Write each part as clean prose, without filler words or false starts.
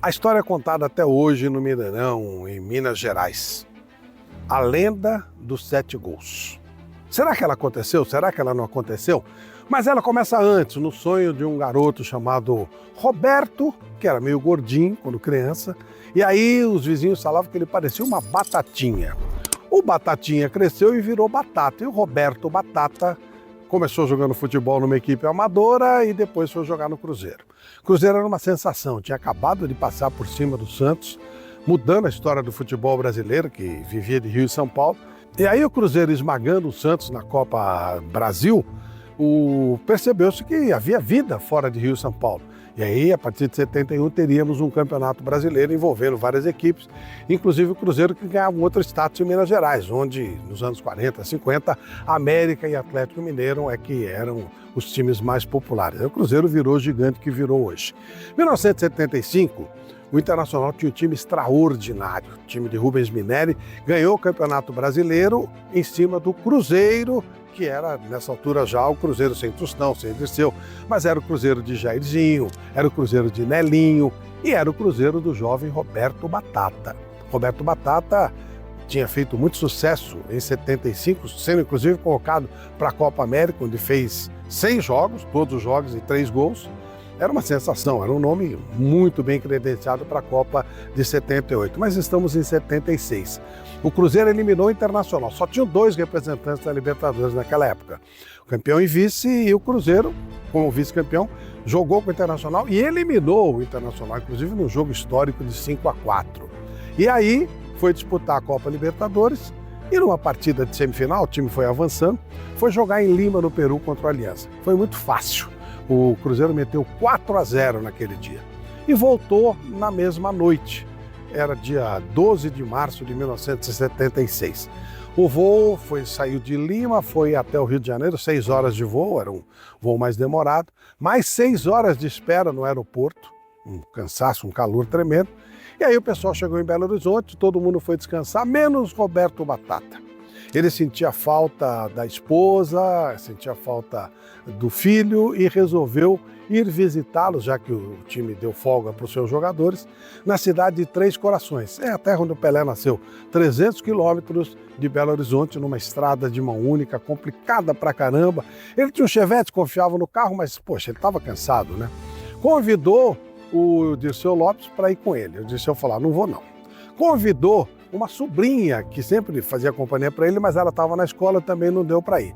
A história é contada até hoje no Mineirão, em Minas Gerais. A lenda dos 7 gols. Será que ela aconteceu? Será que ela não aconteceu? Mas ela começa antes, no sonho de um garoto chamado Roberto, que era meio gordinho quando criança, e aí os vizinhos falavam que ele parecia uma batatinha. O Batatinha cresceu e virou Batata, e o Roberto Batata começou jogando futebol numa equipe amadora e depois foi jogar no Cruzeiro. O Cruzeiro era uma sensação, tinha acabado de passar por cima do Santos, mudando a história do futebol brasileiro, que vivia de Rio e São Paulo. E aí o Cruzeiro esmagando o Santos na Copa Brasil, percebeu-se que havia vida fora de Rio e São Paulo. E aí, a partir de 71, teríamos um campeonato brasileiro envolvendo várias equipes, inclusive o Cruzeiro, que ganhava um outro status em Minas Gerais, onde nos anos 40, 50, América e Atlético Mineiro que eram os times mais populares. Aí o Cruzeiro virou o gigante que virou hoje. Em 1975, o Internacional tinha um time extraordinário. O time de Rubens Minelli ganhou o Campeonato Brasileiro em cima do Cruzeiro, que era, nessa altura já, o Cruzeiro sem Tostão, sem Dirceu, mas era o Cruzeiro de Jairzinho, era o Cruzeiro de Nelinho e era o Cruzeiro do jovem Roberto Batata. Roberto Batata tinha feito muito sucesso em 75, sendo inclusive convocado para a Copa América, onde fez 100 jogos, todos os jogos e 3 gols. Era uma sensação, era um nome muito bem credenciado para a Copa de 78, mas estamos em 76. O Cruzeiro eliminou o Internacional, só tinham 2 representantes da Libertadores naquela época. O campeão e vice, e o Cruzeiro, como vice-campeão, jogou com o Internacional e eliminou o Internacional, inclusive num jogo histórico de 5-4. E aí foi disputar a Copa Libertadores e numa partida de semifinal, o time foi avançando, foi jogar em Lima, no Peru, contra o Aliança. Foi muito fácil. O Cruzeiro meteu 4-0 naquele dia e voltou na mesma noite. Era dia 12 de março de 1976. O voo saiu de Lima, foi até o Rio de Janeiro, 6 horas de voo, era um voo mais demorado, mais 6 horas de espera no aeroporto, um cansaço, um calor tremendo. E aí o pessoal chegou em Belo Horizonte, todo mundo foi descansar, menos Roberto Batata. Ele sentia falta da esposa, sentia falta do filho e resolveu ir visitá-los, já que o time deu folga para os seus jogadores, na cidade de Três Corações. É a terra onde o Pelé nasceu, 300 quilômetros de Belo Horizonte, numa estrada de mão única, complicada pra caramba. Ele tinha um Chevette, confiava no carro, mas, poxa, ele estava cansado, né? Convidou o Dirceu Lopes para ir com ele. O Dirceu falou, não vou não. Convidou uma sobrinha que sempre fazia companhia para ele, mas ela estava na escola, também não deu para ir.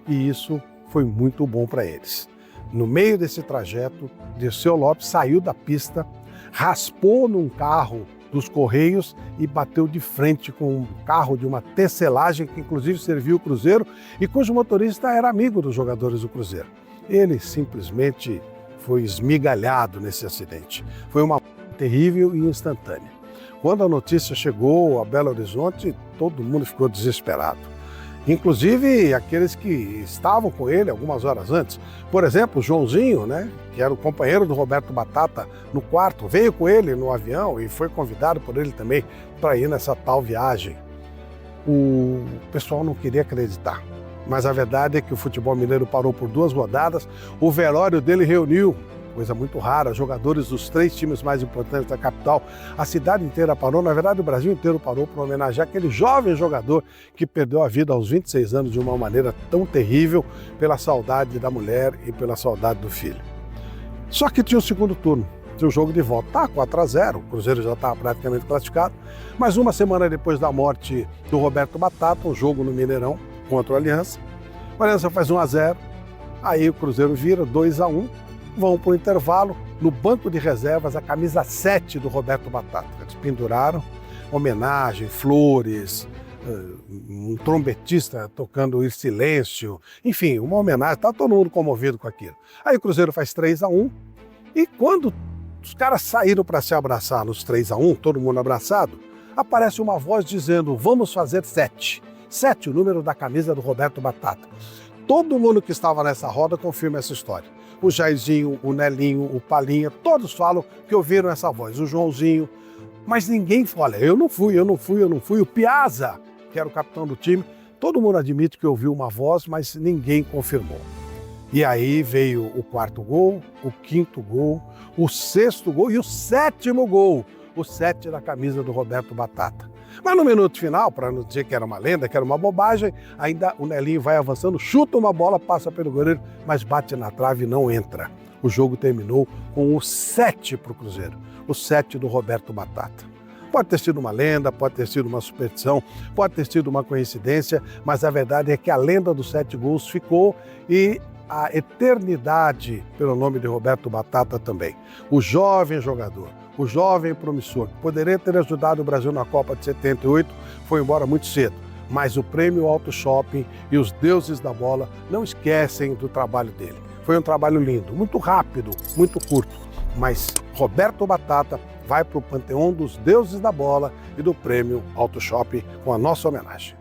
E isso foi muito bom para eles. No meio desse trajeto, Dirceu Lopes saiu da pista, raspou num carro dos Correios e bateu de frente com um carro de uma tecelagem que inclusive serviu o Cruzeiro e cujo motorista era amigo dos jogadores do Cruzeiro. Ele simplesmente foi esmigalhado nesse acidente. Foi uma terrível e instantânea. Quando a notícia chegou a Belo Horizonte, todo mundo ficou desesperado. Inclusive aqueles que estavam com ele algumas horas antes. Por exemplo, o Joãozinho, né, que era o companheiro do Roberto Batata no quarto, veio com ele no avião e foi convidado por ele também para ir nessa tal viagem. O pessoal não queria acreditar, mas a verdade é que o futebol mineiro parou por 2 rodadas, o velório dele reuniu, coisa muito rara, jogadores dos 3 times mais importantes da capital. A cidade inteira parou, na verdade o Brasil inteiro parou para homenagear aquele jovem jogador que perdeu a vida aos 26 anos de uma maneira tão terrível pela saudade da mulher e pela saudade do filho. Só que tinha o segundo turno, tinha o jogo de volta. Tá 4-0, o Cruzeiro já estava praticamente classificado, mas uma semana depois da morte do Roberto Batata, um jogo no Mineirão contra o Aliança, o Aliança faz 1-0, aí o Cruzeiro vira 2-1, vão para o intervalo, no banco de reservas, a camisa 7 do Roberto Batata. Eles penduraram, homenagem, flores, um trombetista tocando em silêncio, enfim, uma homenagem, estava todo mundo comovido com aquilo. Aí o Cruzeiro faz 3-1, e quando os caras saíram para se abraçar nos 3-1, todo mundo abraçado, aparece uma voz dizendo, vamos fazer 7. 7, o número da camisa do Roberto Batata. Todo mundo que estava nessa roda confirma essa história. O Jairzinho, o Nelinho, o Palinha, todos falam que ouviram essa voz, o Joãozinho, mas ninguém fala, eu não fui. O Piazza, que era o capitão do time, todo mundo admite que ouviu uma voz, mas ninguém confirmou. E aí veio o quarto gol, o quinto gol, o sexto gol e o sétimo gol. O 7 da camisa do Roberto Batata. Mas no minuto final, para não dizer que era uma lenda, que era uma bobagem, ainda o Nelinho vai avançando, chuta uma bola, passa pelo goleiro, mas bate na trave e não entra. O jogo terminou com o 7 para o Cruzeiro, o 7 do Roberto Batata. Pode ter sido uma lenda, pode ter sido uma superstição, pode ter sido uma coincidência, mas a verdade é que a lenda dos 7 gols ficou e a eternidade pelo nome de Roberto Batata também. O jovem jogador, o jovem promissor, que poderia ter ajudado o Brasil na Copa de 78, foi embora muito cedo. Mas o Prêmio Auto Shopping e os deuses da bola não esquecem do trabalho dele. Foi um trabalho lindo, muito rápido, muito curto. Mas Roberto Batata vai para o panteão dos deuses da bola e do Prêmio Auto Shopping com a nossa homenagem.